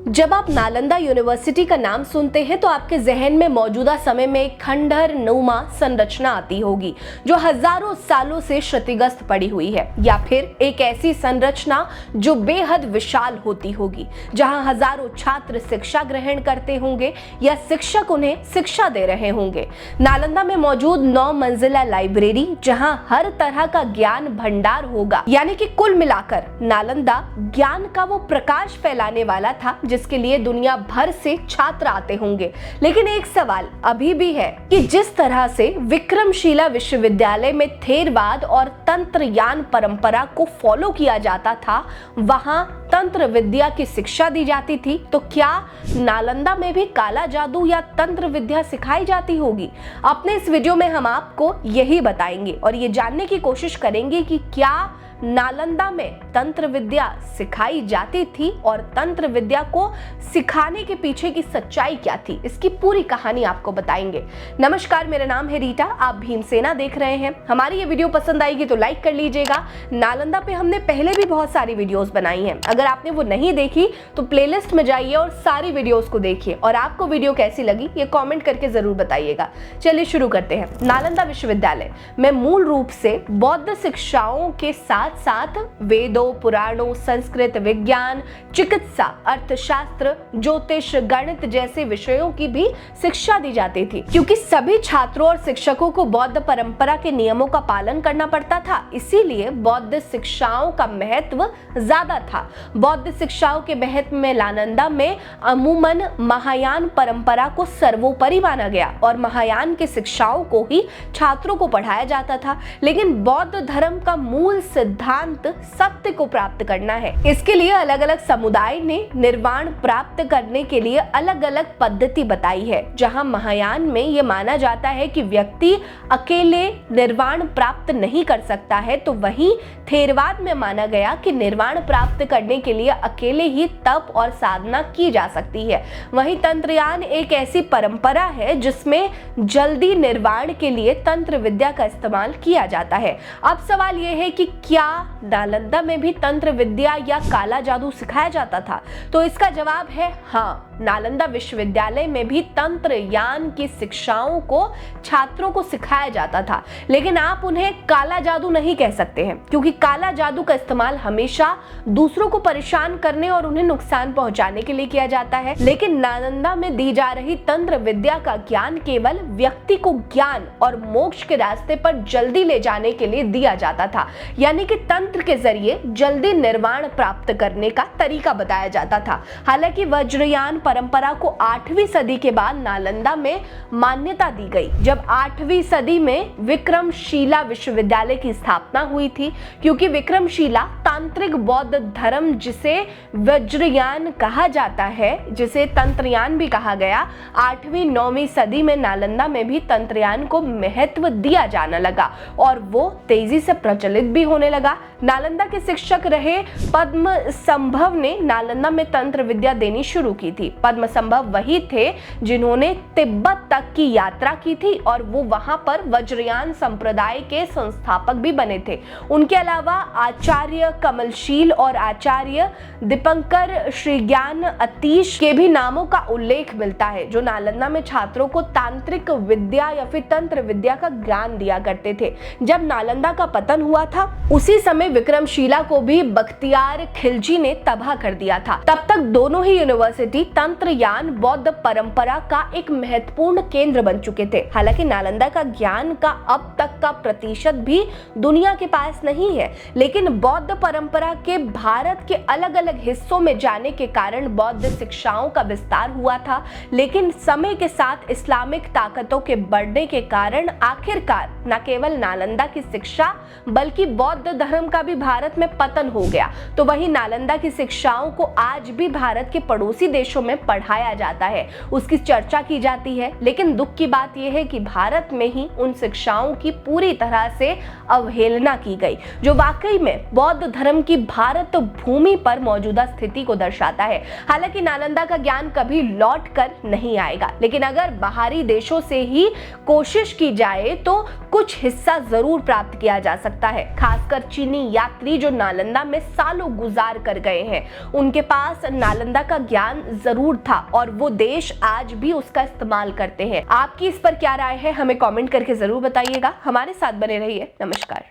जब आप नालंदा यूनिवर्सिटी का नाम सुनते हैं तो आपके जहन में मौजूदा समय में एक खंडहर नुमा संरचना आती होगी जो हजारों सालों से क्षतिग्रस्त पड़ी हुई है, या फिर एक ऐसी संरचना जो बेहद विशाल होती होगी, जहां हजारों छात्र शिक्षा ग्रहण करते होंगे या शिक्षक उन्हें शिक्षा दे रहे होंगे। नालंदा में मौजूद 9 मंजिला लाइब्रेरी, जहां हर तरह का ज्ञान भंडार होगा, यानी कि कुल मिलाकर नालंदा ज्ञान का वो प्रकाश फैलाने वाला था जिसके लिए दुनिया भर से छात्र आते होंगे। लेकिन एक सवाल अभी भी है कि जिस तरह से विक्रमशिला विश्वविद्यालय में थेरवाद और तंत्रयान परंपरा को फॉलो किया जाता था, वहां तंत्र विद्या की शिक्षा दी जाती थी, तो क्या नालंदा में भी काला जादू या तंत्र विद्या सिखाई जाती होगी? अपने इस वीडियो में हम आपको यही बताएंगे और ये जानने की कोशिश करेंगे कि क्या नालंदा में तंत्र विद्या सिखाई जाती थी और तंत्र विद्या को सिखाने के पीछे की सच्चाई क्या थी। इसकी पूरी कहानी आपको बताएंगे। नमस्कार, मेरा नाम है रीटा, आप भीमसेना देख रहे हैं। हमारी ये वीडियो पसंद आएगी तो लाइक कर लीजिएगा। नालंदा पे हमने पहले भी बहुत सारी वीडियोस बनाई हैं, अगर आपने वो नहीं देखी तो प्लेलिस्ट में जाइए और सारी वीडियोस को देखिए। और आपको वीडियो कैसी लगी ये कॉमेंट करके जरूर बताइएगा। चलिए शुरू करते हैं। नालंदा विश्वविद्यालय में मूल रूप से बौद्ध शिक्षाओं के साथ साथ वेदों, पुराणों, संस्कृत, विज्ञान, चिकित्सा, अर्थशास्त्र, ज्योतिष, गणित जैसे विषयों की भी शिक्षा दी जाती थी। क्योंकि सभी छात्रों और शिक्षकों को बौद्ध परंपरा के नियमों का पालन करना पड़ता था, इसीलिए बौद्ध शिक्षाओं का महत्व ज्यादा था। बौद्ध शिक्षाओं के महत्व में नालंदा में अमूमन महायान परंपरा को सर्वोपरि माना गया और महायान की शिक्षाओं को ही छात्रों को पढ़ाया जाता था। लेकिन बौद्ध धर्म का मूल सिद्धांत सत्य को प्राप्त करना है। इसके लिए अलग अलग समुदाय ने निर्वाण प्राप्त करने के लिए अलग अलग पद्धति बताई है। जहां महायान में यह माना जाता है कि व्यक्ति अकेले निर्वाण प्राप्त नहीं कर सकता है, तो वहीं थेरवाद में माना गया कि निर्वाण प्राप्त करने के लिए अकेले ही तप और साधना की जा सकती है। वहीं तंत्रयान एक ऐसी परंपरा है जिसमें जल्दी निर्वाण के लिए तंत्र विद्या का इस्तेमाल किया जाता है। अब सवाल यह है कि क्या नालंदा में भी तंत्र विद्या या काला जादू सिखाया जाता था? तो इसका जवाब है हाँ। नालंदा विश्वविद्यालय में भी तंत्रयान की शिक्षाओं को छात्रों को सिखाया जाता था, लेकिन आप उन्हें काला जादू नहीं कह सकते हैं, क्योंकि काला जादू का इस्तेमाल हमेशा दूसरों को परेशान करने और उन्हें नुकसान पहुंचाने के लिए किया जाता है। लेकिन नालंदा में दी जा रही तंत्र विद्या का ज्ञान केवल व्यक्ति को ज्ञान और मोक्ष के रास्ते पर जल्दी ले जाने के लिए दिया जाता था, यानी कि तंत्र के जरिए जल्दी निर्वाण प्राप्त करने का तरीका बताया जाता था। हालांकि वज्रयान परंपरा को 8वीं सदी के बाद नालंदा में मान्यता दी गई, जब 8वीं सदी में विक्रमशिला विश्वविद्यालय की स्थापना हुई थी। क्योंकि विक्रमशिला तांत्रिक बौद्ध धर्म, जिसे वज्रयान कहा जाता है, जिसे तंत्रयान भी कहा गया, 8वीं 9वीं सदी में नालंदा में भी तंत्रयान को महत्व दिया जाने लगा और वो तेजी से प्रचलित भी होने लगा। नालंदा के शिक्षक रहे पद्मसंभव ने नालंदा में तंत्र विद्या देनी शुरू की थी। पद्मसंभव वही थे जिन्होंने तिब्बत तक की यात्रा की थी और वो वहां पर वज्रयान संप्रदाय के संस्थापक भी बने थे। उनके अलावा आचार्य कमलशील और आचार्य दीपंकर श्रीज्ञान अतीश के भी नामों का उल्लेख मिलता है, जो नालंदा में छात्रों को तांत्रिक विद्या या फिर तंत्र विद्या का ज्ञान दिया करते थे। जब नालंदा का पतन हुआ था, उसी समय विक्रमशिला को भी बख्तियार खिलजी ने तबाह कर दिया था। तब तक दोनों ही यूनिवर्सिटी तंत्रयान बौद्ध परंपरा का एक महत्वपूर्ण केंद्र बन चुके थे। हालांकि नालंदा का ज्ञान का अब तक का प्रतिशत भी दुनिया के पास नहीं है, लेकिन बौद्ध परंपरा के भारत के अलग अलग हिस्सों में जाने के कारण बौद्ध शिक्षाओं का विस्तार हुआ था। लेकिन समय के साथ इस्लामिक ताकतों के बढ़ने के कारण आखिरकार न केवल नालंदा की शिक्षा बल्कि बौद्ध धर्म का भी भारत में पतन हो गया। तो वहीं नालंदा की शिक्षाओं को आज भी भारत के पड़ोसी देशों में पढ़ाया जाता है, उसकी चर्चा की जाती है। लेकिन दुख की बात यह है कि भारत में ही उन शिक्षाओं की पूरी तरह से अवहेलना की गई, जो वाकई में बौद्ध धर्म की भारत भूमि पर मौजूदा स्थिति को दर्शाता है। हालांकि नालंदा का ज्ञान कभी लौट कर नहीं आएगा, लेकिन अगर बाहरी देशों से ही कोशिश की जाए तो कुछ हिस्सा जरूर प्राप्त किया जा सकता है। खासकर चीनी यात्री जो नालंदा में सालों गुजार कर गए हैं, उनके पास नालंदा का ज्ञान जरूर था और वो देश आज भी उसका इस्तेमाल करते हैं। आपकी इस पर क्या राय है, हमें कमेंट करके जरूर बताइएगा। हमारे साथ बने रहिए। नमस्कार।